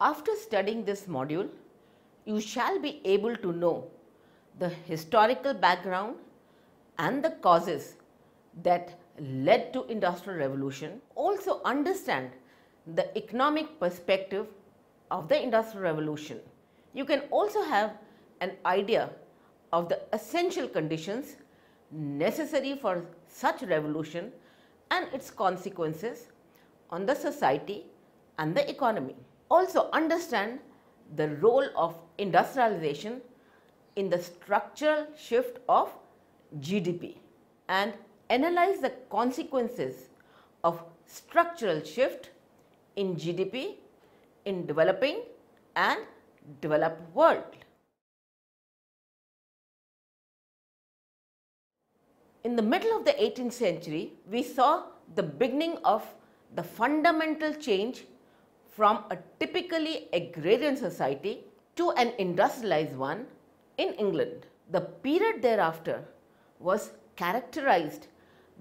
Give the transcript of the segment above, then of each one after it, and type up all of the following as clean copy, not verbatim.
After studying this module, you shall be able to know the historical background and the causes that led to Industrial Revolution. Also understand the economic perspective of the Industrial Revolution. You can also have an idea of the essential conditions necessary for such revolution and its consequences on the society and the economy. Also understand the role of industrialization in the structural shift of GDP and analyze the consequences of structural shift in GDP in developing and developed world. In the middle of the 18th century, we saw the beginning of the fundamental change from a typically agrarian society to an industrialized one in England. The period thereafter was characterized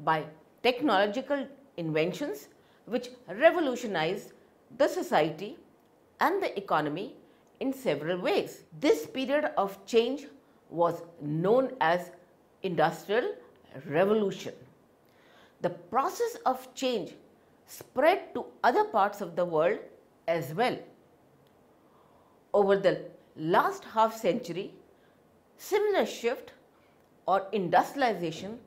by technological inventions which revolutionized the society and the economy in several ways. This period of change was known as Industrial Revolution. The process of change spread to other parts of the world as well. Over the last half century, similar shift or industrialization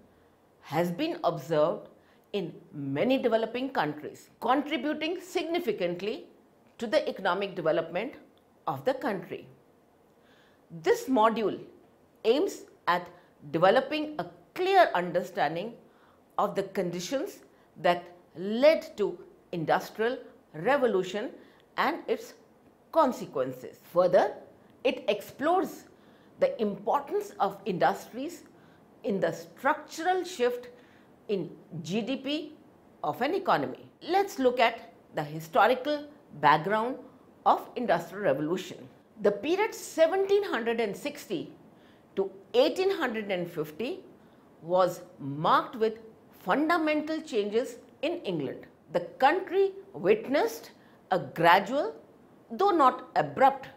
has been observed in many developing countries, contributing significantly to the economic development of the country. This module aims at developing a clear understanding of the conditions that led to Industrial Revolution and its consequences. Further, it explores the importance of industries in the structural shift in GDP of an economy. Let's look at the historical background of Industrial Revolution. The period 1760 to 1850 was marked with fundamental changes in England. The country witnessed a gradual, though not abrupt,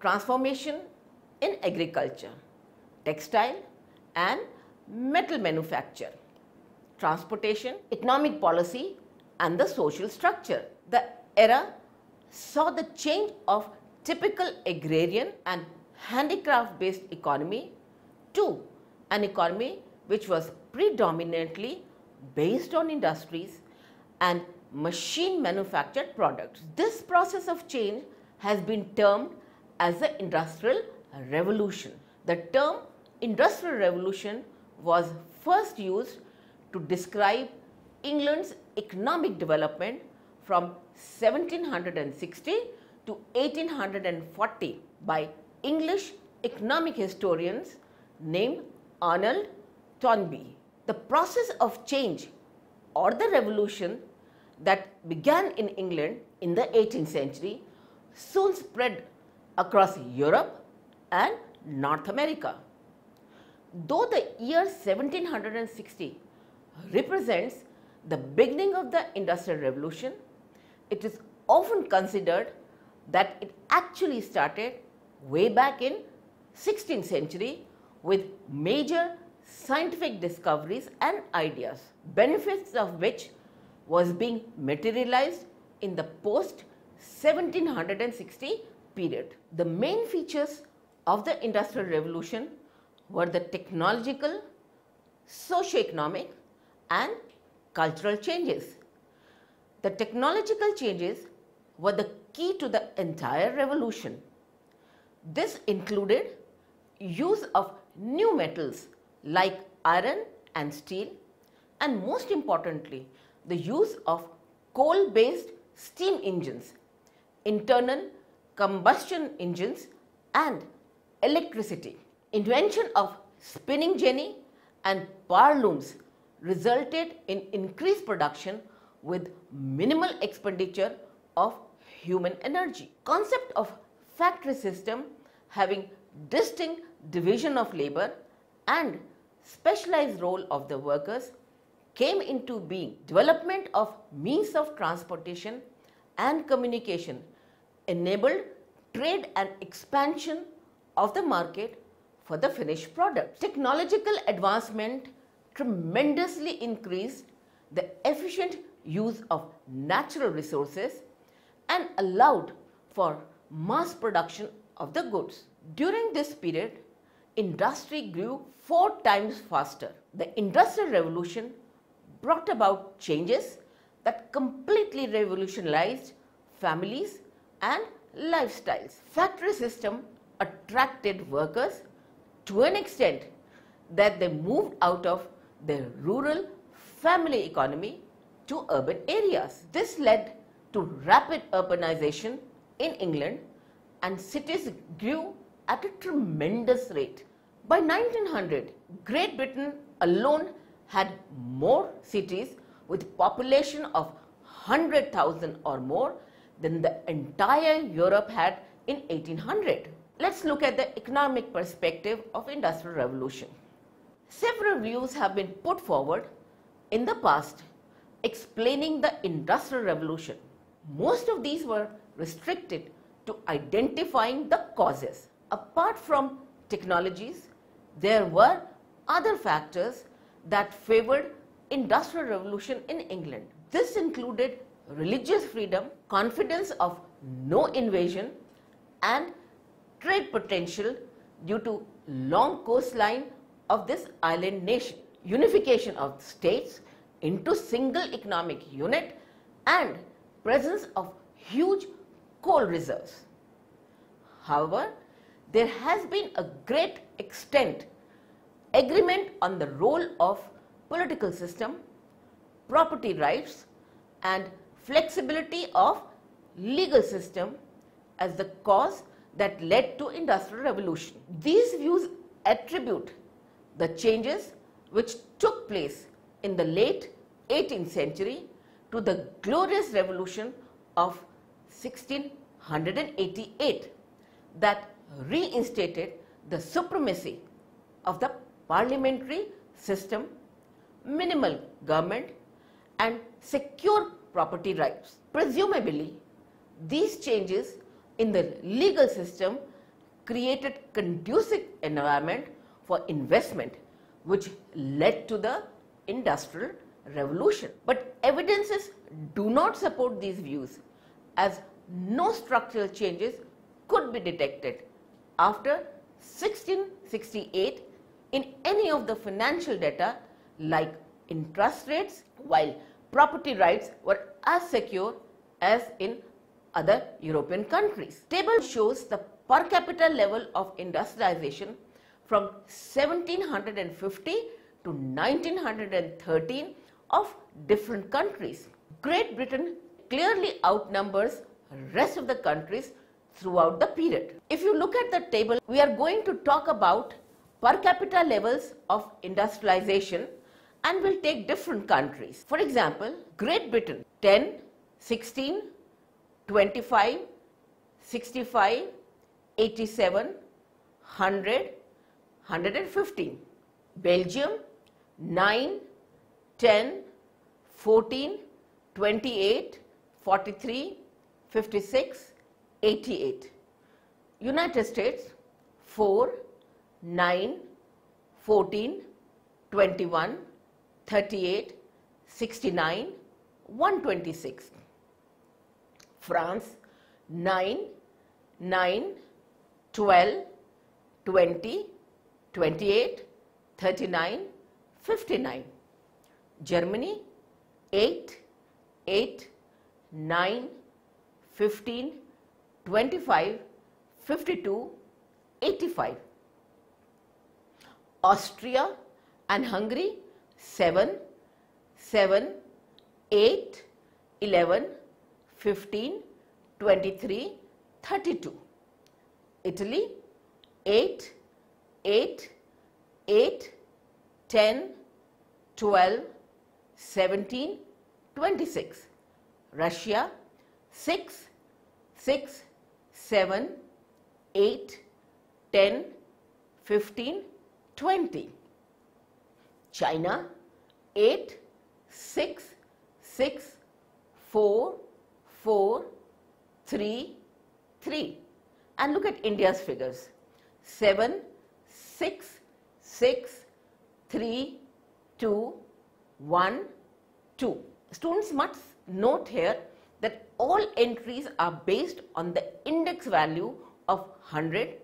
transformation in agriculture, textile and metal manufacture, transportation, economic policy and the social structure. The era saw the change of typical agrarian and handicraft-based economy to an economy which was predominantly based on industries and machine manufactured products. This process of change has been termed as the Industrial Revolution. The term Industrial Revolution was first used to describe England's economic development from 1760 to 1840 by English economic historians named Arnold Toynbee. The process of change or the revolution that began in England in the 18th century soon spread across Europe and North America. Though the year 1760 represents the beginning of the Industrial Revolution, it is often considered that it actually started way back in 16th century with major scientific discoveries and ideas, benefits of which was being materialized in the post 1760 period. The main features of the Industrial Revolution were the technological, socio-economic and cultural changes. The technological changes were the key to the entire revolution. This included use of new metals like iron and steel, and most importantly, the use of coal-based steam engines, internal combustion engines and electricity. Invention of spinning jenny and power looms resulted in increased production with minimal expenditure of human energy. Concept of factory system having distinct division of labor and specialized role of the workers came into being. Development of means of transportation and communication enabled trade and expansion of the market for the finished product. Technological advancement tremendously increased the efficient use of natural resources and allowed for mass production of the goods. During this period, industry grew 4 times faster. The Industrial Revolution brought about changes that completely revolutionized families and lifestyles. Factory system attracted workers to an extent that they moved out of their rural family economy to urban areas. This led to rapid urbanization in England, and cities grew at a tremendous rate. By 1900, Great Britain alone had more cities with population of 100,000 or more than the entire Europe had in 1800. Let's look at the economic perspective of Industrial Revolution. Several views have been put forward in the past explaining the Industrial Revolution. Most of these were restricted to identifying the causes. Apart from technologies, there were other factors that favored Industrial Revolution in England. This included religious freedom, confidence of no invasion, and trade potential due to long coastline of this island nation, unification of states into single economic unit, and presence of huge coal reserves. However, there has been a great extent agreement on the role of political system, property rights, and flexibility of legal system as the cause that led to Industrial Revolution. These views attribute the changes which took place in the late 18th century to the Glorious Revolution of 1688 that reinstated the supremacy of the parliamentary system, minimal government, and secure property rights. Presumably, these changes in the legal system created conducive environment for investment, which led to the Industrial Revolution. But evidences do not support these views, as no structural changes could be detected after 1668 in any of the financial data like interest rates, while property rights were as secure as in other European countries. Table shows the per capita level of industrialization from 1750 to 1913 of different countries. Great Britain clearly outnumbers rest of the countries throughout the period. If you look at the table, we are going to talk about per capita levels of industrialization, and we'll take different countries. For example, Great Britain 10, 16, 25, 65, 87, 100, 115. Belgium 9, 10, 14, 28, 43, 56, 88. United States 4, 9, 14, 21, 38, 69, 126. France 9, 9, 12, 20, 28, 39, 59. Germany 8, 8, 9, 15, 25, 52, 85. Austria and Hungary 7, 7, 8, 11, 15, 23, 32. Italy 8, 8, 8, 10, 12, 17, 26. Russia 6, 6, 7, 8, 10, 15, 20. China 8, 6, 6, 4, 4, 3, 3. And look at India's figures: 7, 6, 6, 3, 2, 1, 2. Students must note here that all entries are based on the index value of 100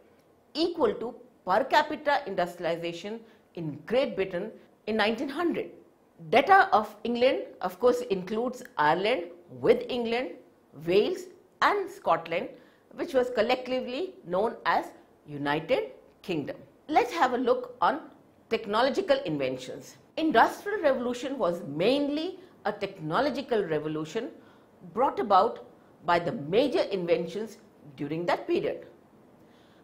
equal to per capita industrialization in Great Britain in 1900. Data of England of course includes Ireland with England, Wales and Scotland, which was collectively known as United Kingdom. Let's have a look on technological inventions. Industrial Revolution was mainly a technological revolution brought about by the major inventions during that period.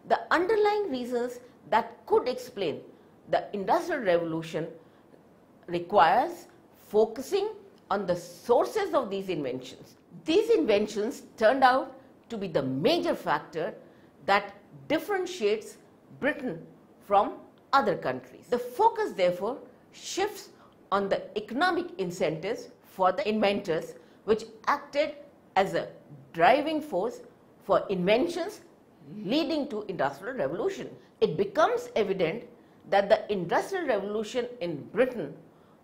The underlying reasons that could explain the Industrial Revolution requires focusing on the sources of these inventions. These inventions turned out to be the major factor that differentiates Britain from other countries. The focus therefore shifts on the economic incentives for the inventors, which acted as a driving force for inventions leading to Industrial Revolution. It becomes evident that the Industrial Revolution in Britain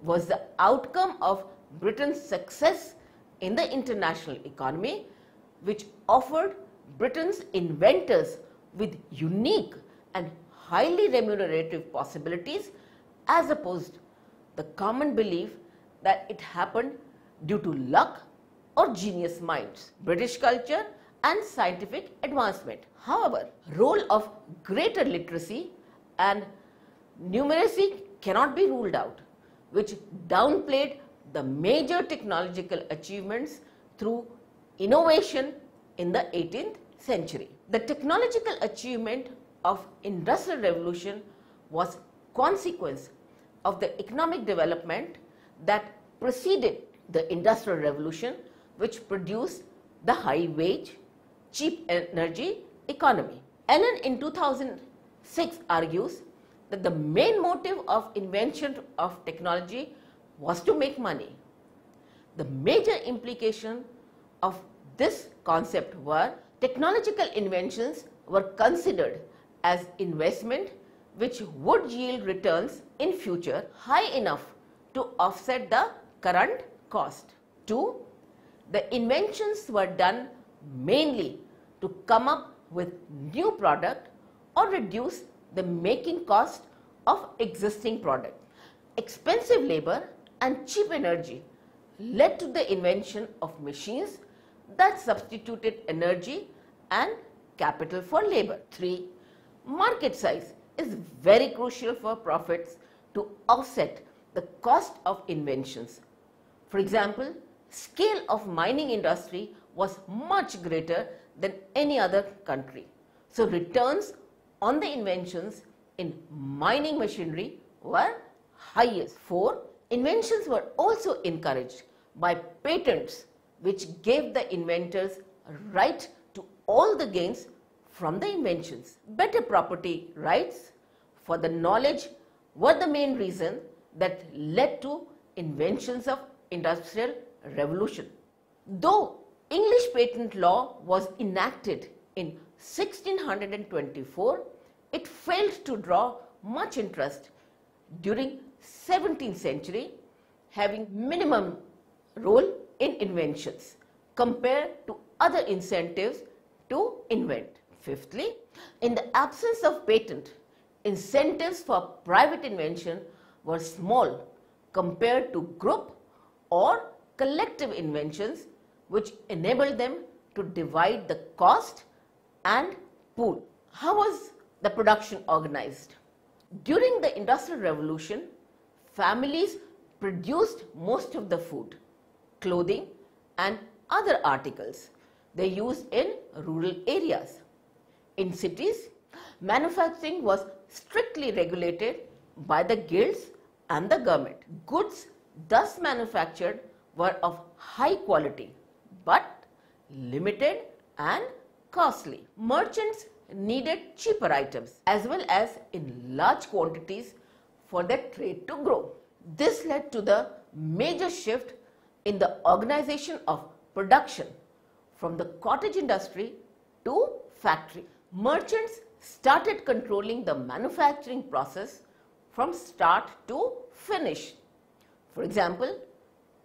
was the outcome of Britain's success in the international economy, which offered Britain's inventors with unique and highly remunerative possibilities, as opposed to the common belief that it happened due to luck or genius minds, British culture and scientific advancement. However, role of greater literacy and numeracy cannot be ruled out, which downplayed the major technological achievements through innovation in the 18th century. The technological achievement of Industrial Revolution was consequence of the economic development that preceded the Industrial Revolution, which produced the high wage, cheap energy economy. Annan in 2006 argues that the main motive of invention of technology was to make money. The major implication of this concept were technological inventions were considered as investment which would yield returns in future high enough to offset the current cost. 2. The inventions were done mainly to come up with new product or reduce the making cost of existing product. Expensive labor and cheap energy led to the invention of machines that substituted energy and capital for labor. 3. Market size is very crucial for profits to offset the cost of inventions. For example, scale of mining industry was much greater than any other country. So returns on the inventions in mining machinery were highest. 4. Inventions were also encouraged by patents, which gave the inventors a right to all the gains from the inventions. Better property rights for the knowledge were the main reason that led to inventions of Industrial Revolution. Though English patent law was enacted in 1624, it failed to draw much interest during 17th century, having minimum role in inventions compared to other incentives to invent. Fifthly, in the absence of patent, incentives for private invention were small compared to group or collective inventions, which enabled them to divide the cost and pool. How was the production organized? During the Industrial Revolution, families produced most of the food, clothing and other articles they used in rural areas. In cities, manufacturing was strictly regulated by the guilds and the government. Goods thus manufactured were of high quality but limited and costly. Merchants needed cheaper items as well as in large quantities for their trade to grow. This led to the major shift in the organization of production from the cottage industry to factory. Merchants started controlling the manufacturing process from start to finish. For example,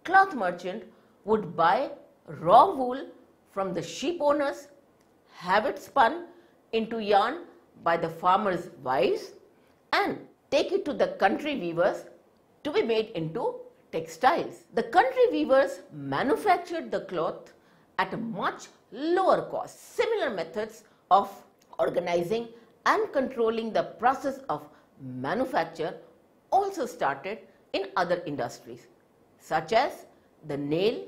cloth merchant would buy raw wool from the sheep owners, have it spun into yarn by the farmers' wives, and take it to the country weavers to be made into textiles. The country weavers manufactured the cloth at a much lower cost. Similar methods of organizing and controlling the process of manufacture also started in other industries such as the nail,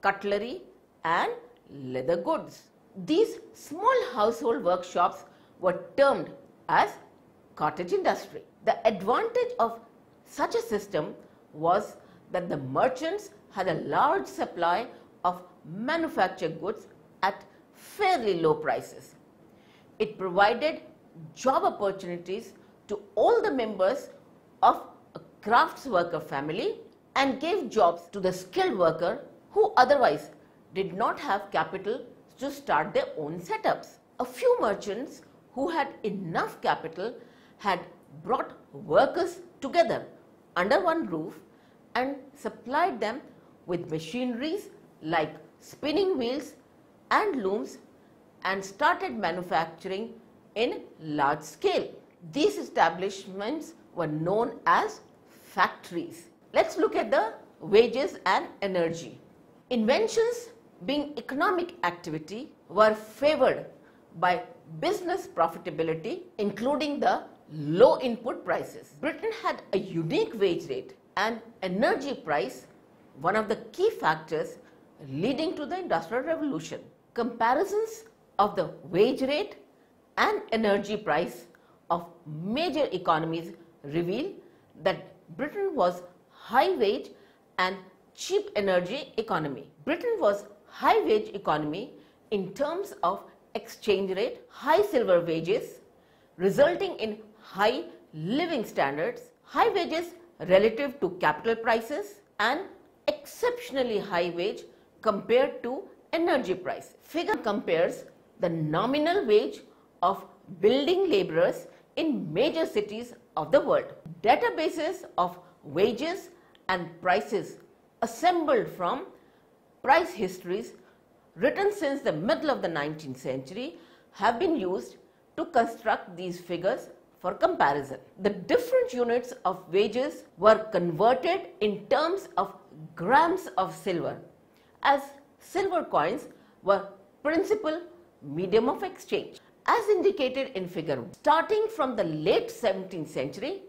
cutlery and leather goods. These small household workshops were termed as cottage industry. The advantage of such a system was that the merchants had a large supply of manufactured goods at fairly low prices. It provided job opportunities to all the members of a crafts worker family and gave jobs to the skilled worker who otherwise did not have capital to start their own setups. A few merchants who had enough capital had brought workers together under one roof and supplied them with machineries like spinning wheels and looms and started manufacturing in large scale. These establishments were known as factories. Let's look at the wages and energy. Inventions, being economic activity, were favored by business profitability, including the low input prices. Britain had a unique wage rate and energy price, one of the key factors leading to the Industrial Revolution. Comparisons of the wage rate and energy price of major economies reveal that Britain was high wage and cheap energy economy. Britain was high wage economy in terms of exchange rate, high silver wages, resulting in high living standards, high wages relative to capital prices, and exceptionally high wage compared to energy price. Figure compares the nominal wage of building laborers in major cities of the world. Databases of wages and prices assembled from price histories written since the middle of the 19th century have been used to construct these figures for comparison. The different units of wages were converted in terms of grams of silver, as silver coins were principal medium of exchange. As indicated in figure, starting from the late 17th century,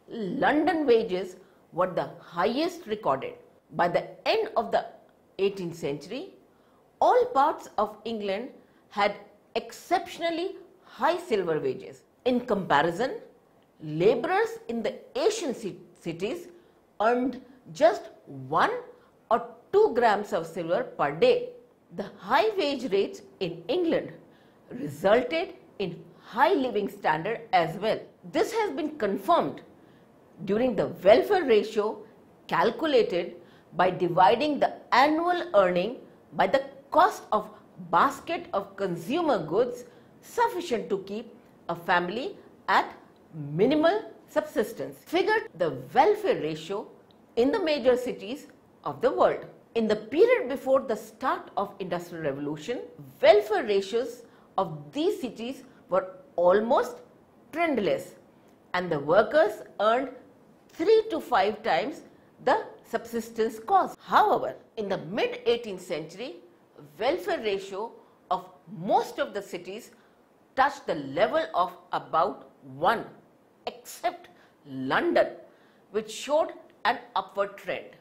London wages were the highest recorded. By the end of the 18th century, all parts of England had exceptionally high silver wages. In comparison, laborers in the Asian cities earned just 1 or 2 grams of silver per day. The high wage rates in England resulted in high living standard as well. This has been confirmed during the welfare ratio calculated by dividing the annual earning by the cost of basket of consumer goods sufficient to keep a family at minimal subsistence. Figure the welfare ratio in the major cities of the world. In the period before the start of Industrial Revolution, welfare ratios of these cities were almost trendless and the workers earned 3 to 5 times the subsistence cost. However, in the mid 18th century, welfare ratio of most of the cities touched the level of about 1, except London, which showed an upward trend,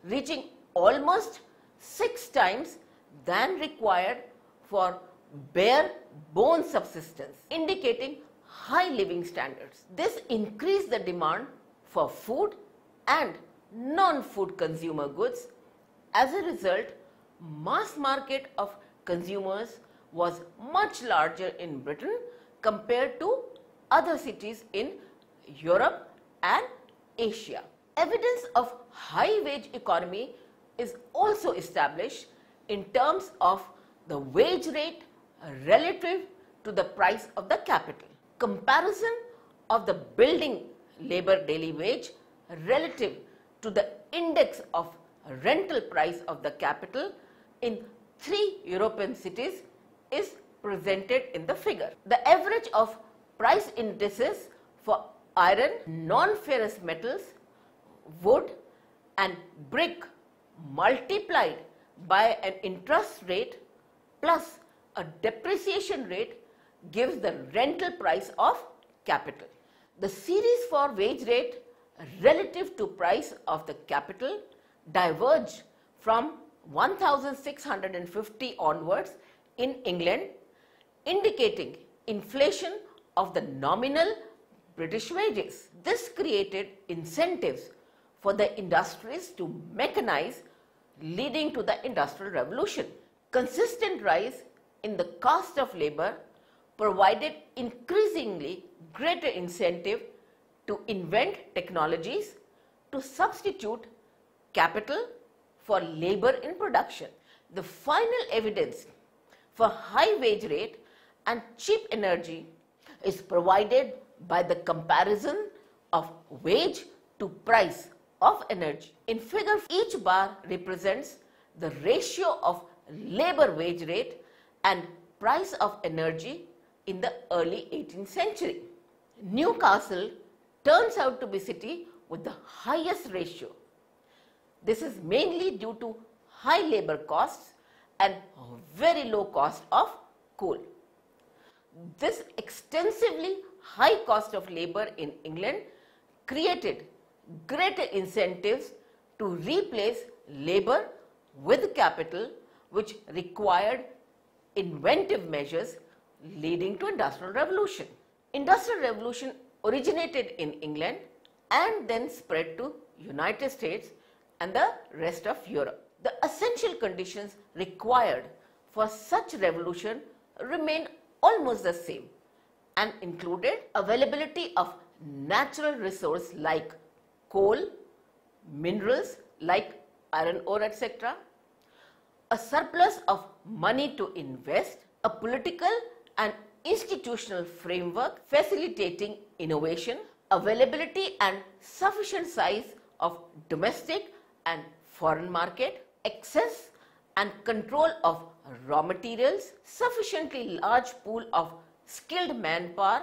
reaching almost 6 times than required for bare bone subsistence, indicating high living standards. This increased the demand for food and non-food consumer goods. As a result, mass market of consumers was much larger in Britain compared to other cities in Europe and Asia. Evidence of high wage economy is also established in terms of the wage rate relative to the price of the capital. Comparison of the building labor daily wage relative to the index of rental price of the capital in 3 European cities is presented in the figure. The average of price indices for iron, non-ferrous metals, wood and brick multiplied by an interest rate plus a depreciation rate gives the rental price of capital. The series for wage rate relative to price of the capital diverge from 1650 onwards in England, indicating inflation of the nominal British wages. This created incentives for the industries to mechanize, leading to the Industrial Revolution. Consistent rise in the cost of labor provided increasingly greater incentive to invent technologies to substitute capital for labor in production. The final evidence for high wage rate and cheap energy is provided by the comparison of wage to price of energy. In figure, each bar represents the ratio of labor wage rate and price of energy in the early 18th century. Newcastle turns out to be city with the highest ratio. This is mainly due to high labor costs and very low cost of coal. This extensively high cost of labor in England created greater incentives to replace labor with capital, which required inventive measures leading to Industrial Revolution. Industrial Revolution originated in England and then spread to United States and the rest of Europe. The essential conditions required for such revolution remain almost the same and included availability of natural resource like coal, minerals like iron ore, etc., a surplus of money to invest, a political and institutional framework facilitating innovation, availability and sufficient size of domestic and foreign market, access and control of raw materials, sufficiently large pool of skilled manpower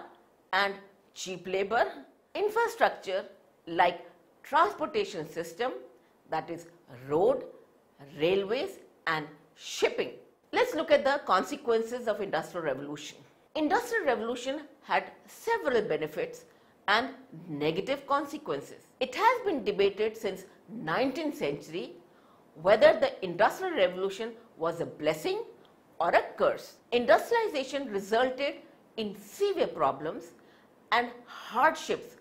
and cheap labor, infrastructure like transportation system, that is road, railways and shipping. Let's look at the consequences of Industrial Revolution. Industrial Revolution had several benefits and negative consequences. It has been debated since 19th century whether the Industrial Revolution was a blessing or a curse. Industrialization resulted in severe problems and hardships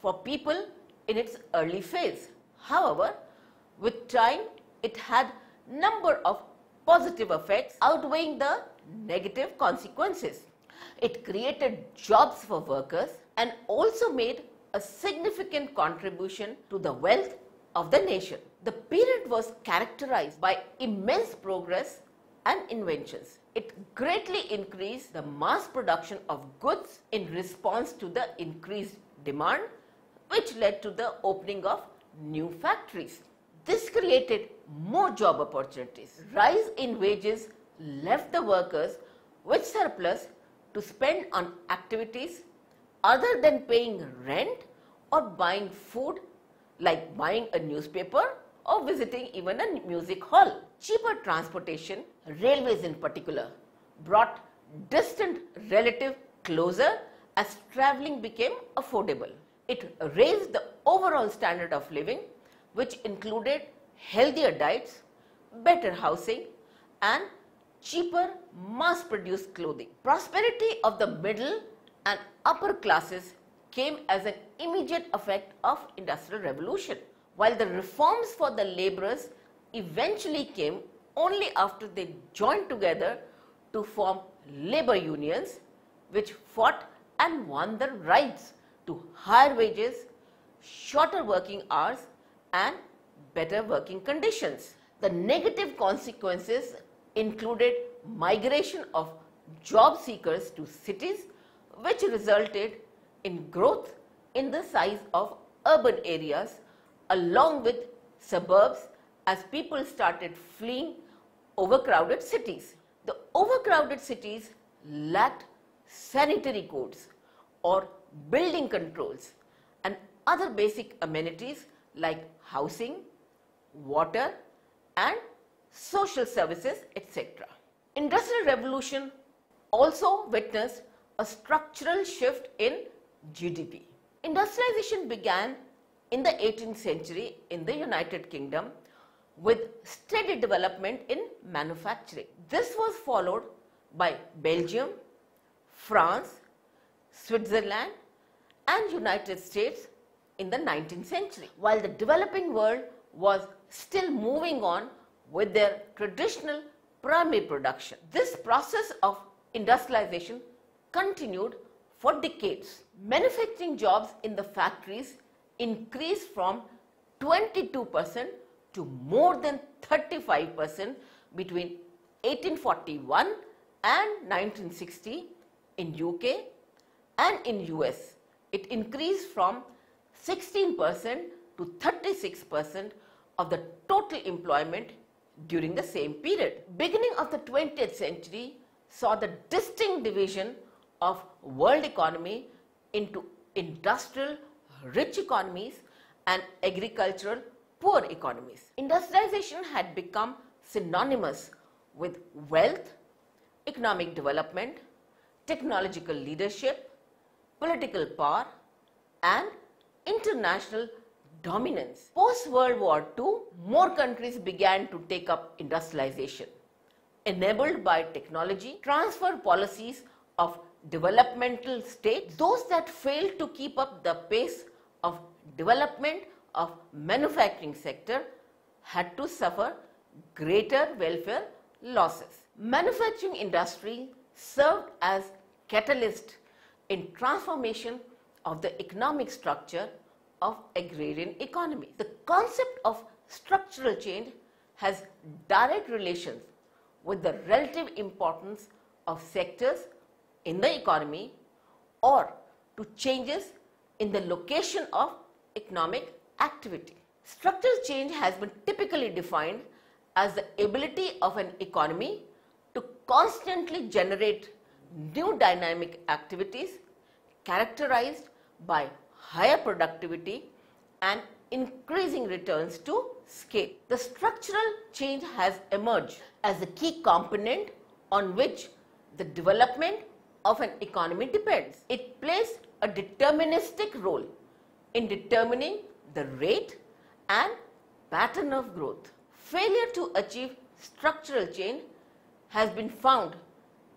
for people in its early phase. However, with time, it had number of positive effects outweighing the negative consequences. It created jobs for workers and also made a significant contribution to the wealth of the nation. The period was characterized by immense progress and inventions. It greatly increased the mass production of goods in response to the increased demand, which led to the opening of new factories. This created more job opportunities. Rise in wages left the workers with surplus to spend on activities other than paying rent or buying food, like buying a newspaper or visiting even a music hall. Cheaper transportation, railways in particular, brought distant relative closer as travelling became affordable. It raised the overall standard of living, which included healthier diets, better housing and cheaper mass-produced clothing. Prosperity of the middle and upper classes came as an immediate effect of Industrial Revolution, while the reforms for the labourers eventually came only after they joined together to form labour unions, which fought and won the rights to higher wages, shorter working hours and better working conditions. The negative consequences included migration of job seekers to cities, which resulted in growth in the size of urban areas along with suburbs as people started fleeing overcrowded cities. The overcrowded cities lacked sanitary codes or building controls and other basic amenities like housing, water and social services, etc. Industrial Revolution also witnessed a structural shift in GDP. Industrialization began in the 18th century in the United Kingdom with steady development in manufacturing. This was followed by Belgium, France, Switzerland and United States in the 19th century, while the developing world was still moving on with their traditional primary production. This process of industrialization continued for decades. Manufacturing jobs in the factories increased from 22% to more than 35% between 1841 and 1960 in UK, and in US it increased from 16% to 36% of the total employment during the same period. Beginning of the 20th century saw the distinct division of world economy into industrial rich economies and agricultural poor economies. Industrialization had become synonymous with wealth, economic development, technological leadership, political power and international dominance. Post-World War II, more countries began to take up industrialization. Enabled by technology, transfer policies of developmental states, those that failed to keep up the pace of development of manufacturing sector had to suffer greater welfare losses. Manufacturing industry served as catalyst in transformation of the economic structure of agrarian economy. The concept of structural change has direct relations with the relative importance of sectors in the economy or to changes in the location of economic activity. Structural change has been typically defined as the ability of an economy to constantly generate new dynamic activities characterized by higher productivity and increasing returns to scale. The structural change has emerged as a key component on which the development of an economy depends. It plays a deterministic role in determining the rate and pattern of growth. Failure to achieve structural change has been found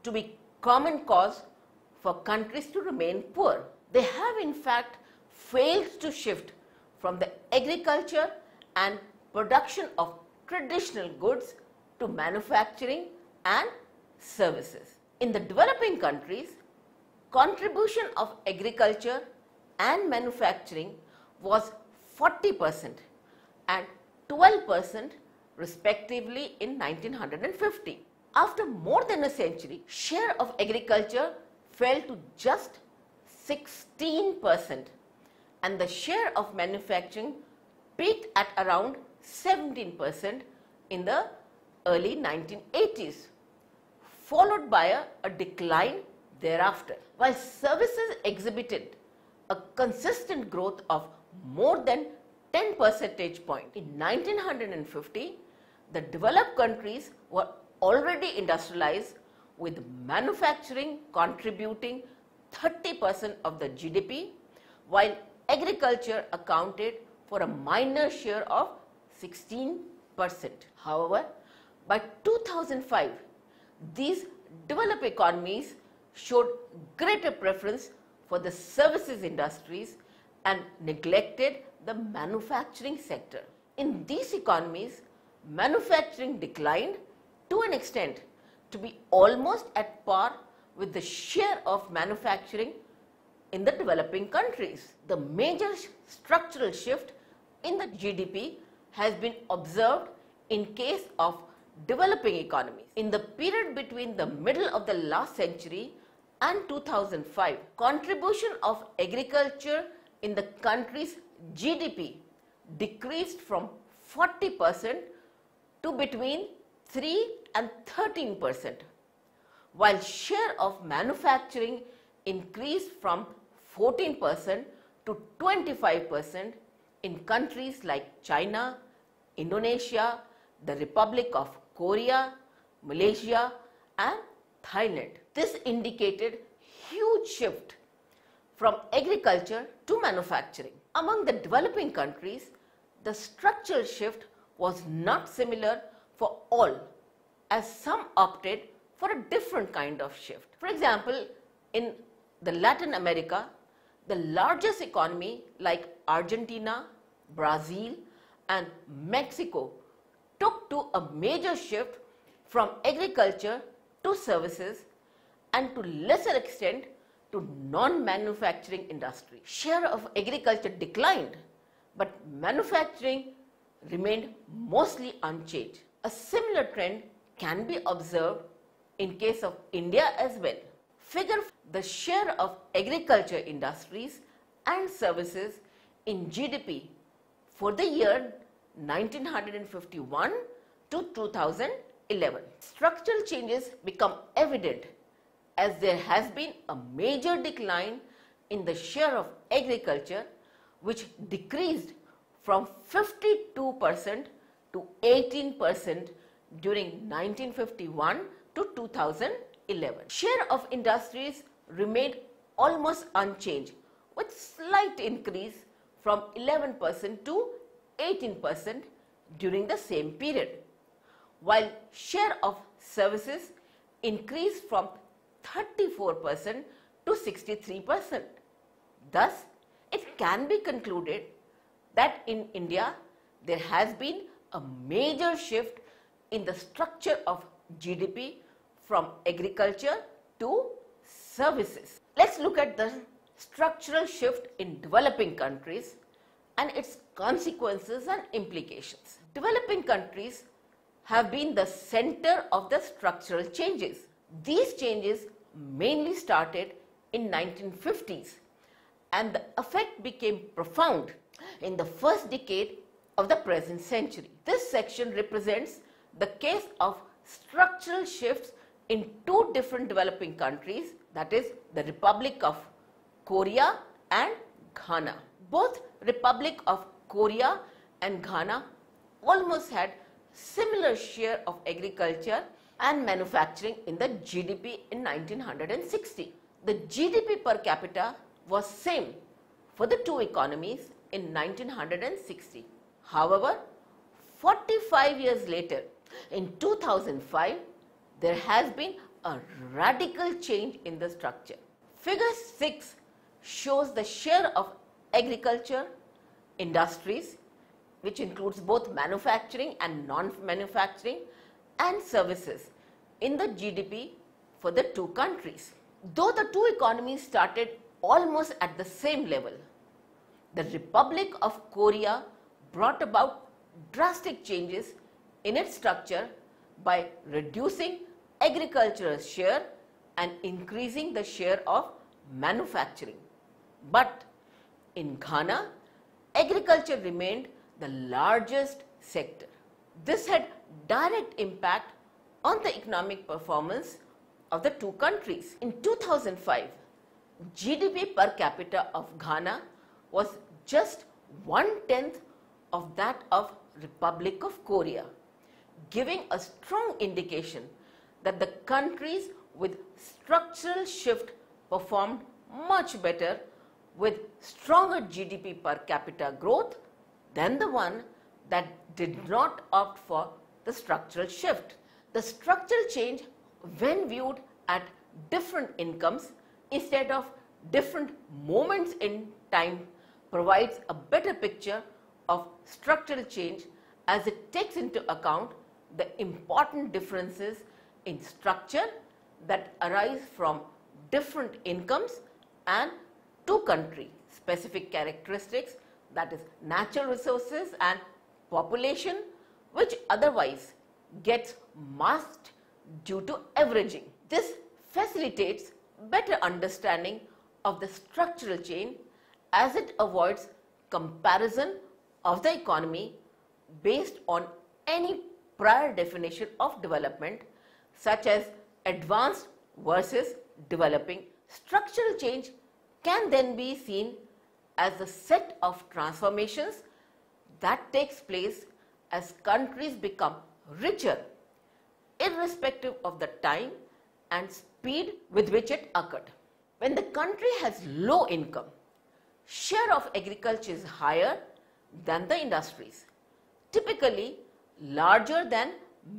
to be common cause for countries to remain poor. They have in fact failed to shift from the agriculture and production of traditional goods to manufacturing and services. In the developing countries, contribution of agriculture and manufacturing was 40% and 12% respectively in 1950. After more than a century, share of agriculture fell to just 16% and the share of manufacturing peaked at around 17% in the early 1980s, followed by a decline thereafter. While services exhibited a consistent growth of more than 10 percentage points. In 1950, the developed countries were already industrialized with manufacturing contributing 30% of the GDP, while agriculture accounted for a minor share of 16%. However, by 2005, these developed economies showed greater preference for the services industries and neglected the manufacturing sector. In these economies, manufacturing declined to an extent to be almost at par with the share of manufacturing in the developing countries. The major structural shift in the GDP has been observed in case of developing economies. In the period between the middle of the last century and 2005, contribution of agriculture in the country's GDP decreased from 40% to between 3 and 13%, while share of manufacturing increased from 14% to 25% in countries like China, Indonesia, the Republic of Korea, Malaysia and Thailand. This indicated huge shift from agriculture to manufacturing. Among the developing countries, the structural shift was not similar for all, as some opted for a different kind of shift. For example, in the Latin America, the largest economy like Argentina, Brazil and Mexico took to a major shift from agriculture to services and to lesser extent to non-manufacturing industry. Share of agriculture declined, but manufacturing remained mostly unchanged. A similar trend can be observed in case of India as well. Figure the share of agriculture industries and services in GDP for the year 1951 to 2011. Structural changes become evident as there has been a major decline in the share of agriculture, which decreased from 52% to 18% during 1951 to 2011. Share of industries remained almost unchanged, with slight increase from 11% to 18% during the same period, while share of services increased from 34% to 63%. Thus, it can be concluded that in India there has been a major shift in the structure of GDP from agriculture to services. Let's look at the structural shift in developing countries and its consequences and implications. Developing countries have been the center of the structural changes. These changes mainly started in 1950s and the effect became profound in the first decade of the present century. This section represents the case of structural shifts in two different developing countries, that is the Republic of Korea and Ghana. Both Republic of Korea and Ghana almost had similar share of agriculture and manufacturing in the GDP in 1960. The GDP per capita was same for the two economies in 1960. However, 45 years later, in 2005, there has been a radical change in the structure. Figure 6 shows the share of agriculture, industries, which includes both manufacturing and non-manufacturing, and services in the GDP for the two countries. Though the two economies started almost at the same level, the Republic of Korea brought about drastic changes in its structure by reducing agricultural share and increasing the share of manufacturing. But in Ghana, agriculture remained the largest sector. This had direct impact on the economic performance of the two countries. In 2005, GDP per capita of Ghana was just 1/10 of that of Republic of Korea, giving a strong indication that the countries with structural shift performed much better with stronger GDP per capita growth than the one that did not opt for the structural shift. The structural change, when viewed at different incomes instead of different moments in time, provides a better picture of structural change as it takes into account the important differences in structure that arise from different incomes and two country specific characteristics, that is natural resources and population, which otherwise gets masked due to averaging. This facilitates better understanding of the structural change as it avoids comparison of the economy based on any prior definition of development, such as advanced versus developing. Structural change can then be seen as a set of transformations that takes place as countries become richer, irrespective of the time and speed with which it occurred. When the country has low income, share of agriculture is higher than the industries, typically larger than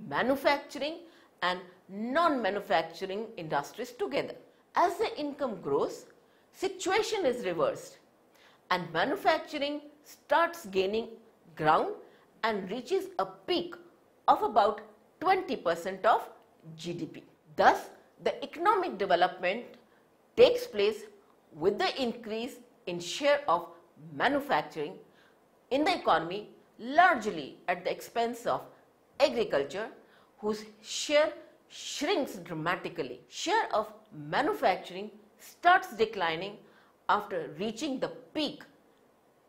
manufacturing and non-manufacturing industries together. As the income grows, situation is reversed and manufacturing starts gaining ground and reaches a peak of about 20% of GDP. Thus, the economic development takes place with the increase in share of manufacturing in the economy, largely at the expense of agriculture, whose share shrinks dramatically. Share of manufacturing starts declining after reaching the peak,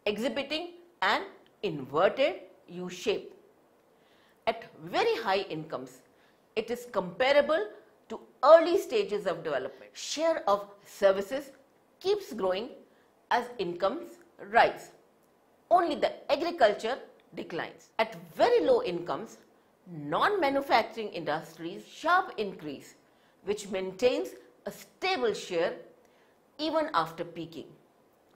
exhibiting an inverted U shape. At very high incomes, it is comparable to early stages of development. Share of services keeps growing as incomes rise. Only the agriculture declines. At very low incomes, non-manufacturing industries sharp increase, which maintains a stable share even after peaking.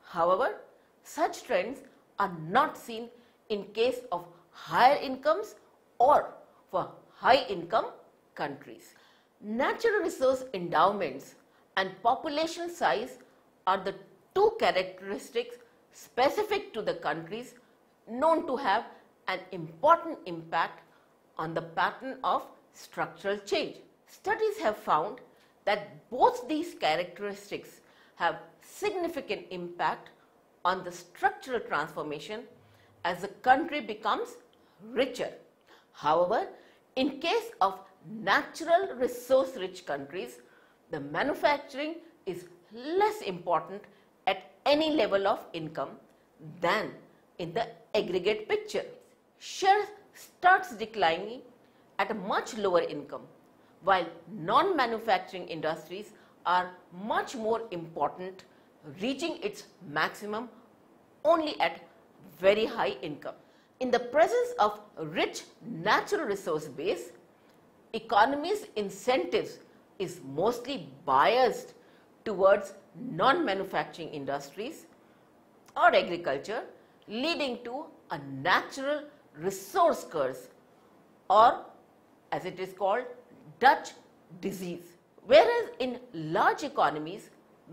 However, such trends are not seen in case of higher incomes or for high income countries. Natural resource endowments and population size are the two characteristics specific to the countries known to have an important impact on the pattern of structural change. Studies have found that both these characteristics have significant impact on the structural transformation as the country becomes richer. However, in case of natural resource rich countries, the manufacturing is less important at any level of income than in the aggregate picture. Share starts declining at a much lower income, while non-manufacturing industries are much more important, reaching its maximum only at very high income. In the presence of a rich natural resource base, economy's incentives is mostly biased towards non-manufacturing industries or agriculture, leading to a natural resource curse, or as it is called, Dutch disease. Whereas in large economies,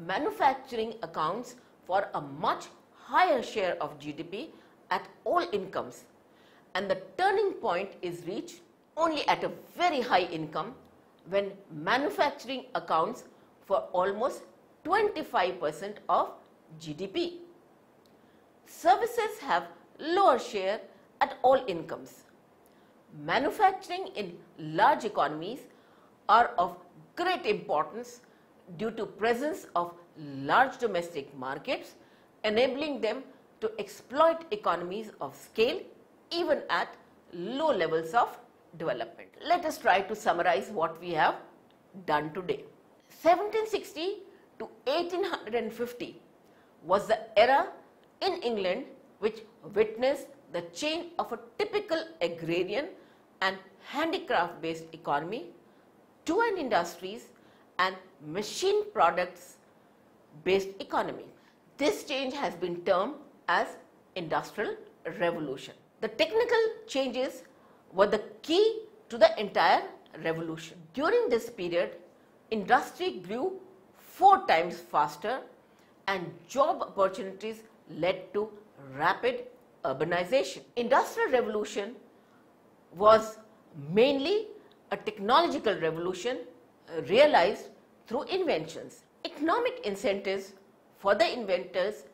manufacturing accounts for a much higher share of GDP at all incomes, and the turning point is reached only at a very high income when manufacturing accounts for almost 25% of GDP. Services have lower share at all incomes. Manufacturing in large economies are of great importance due to presence of large domestic markets, enabling them to exploit economies of scale even at low levels of development. Let us try to summarize what we have done today. 1760 to 1850 was the era in England which witnessed the change of a typical agrarian and handicraft based economy to an industries and machine products based economy. This change has been termed as Industrial Revolution. The technical changes were the key to the entire revolution. During this period, industry grew 4 times faster and job opportunities led to rapid urbanization. Industrial Revolution was mainly a technological revolution realized through inventions. Economic incentives for the inventors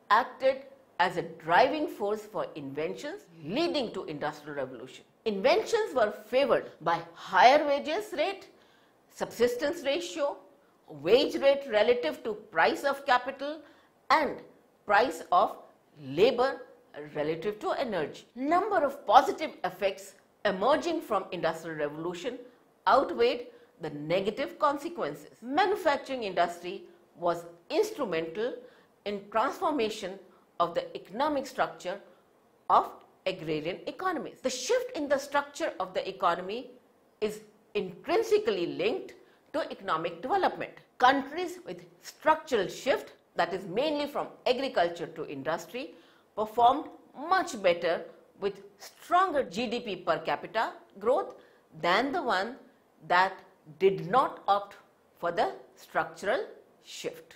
acted as a driving force for inventions leading to Industrial Revolution. Inventions were favored by higher wages rate, subsistence ratio, wage rate relative to price of capital and price of labor relative to energy. Number of positive effects emerging from Industrial Revolution outweighed the negative consequences. Manufacturing industry was instrumental in transformation of the economic structure of agrarian economies. The shift in the structure of the economy is intrinsically linked to economic development. Countries with structural shift, that is mainly from agriculture to industry, performed much better with stronger GDP per capita growth than the one that did not opt for the structural shift.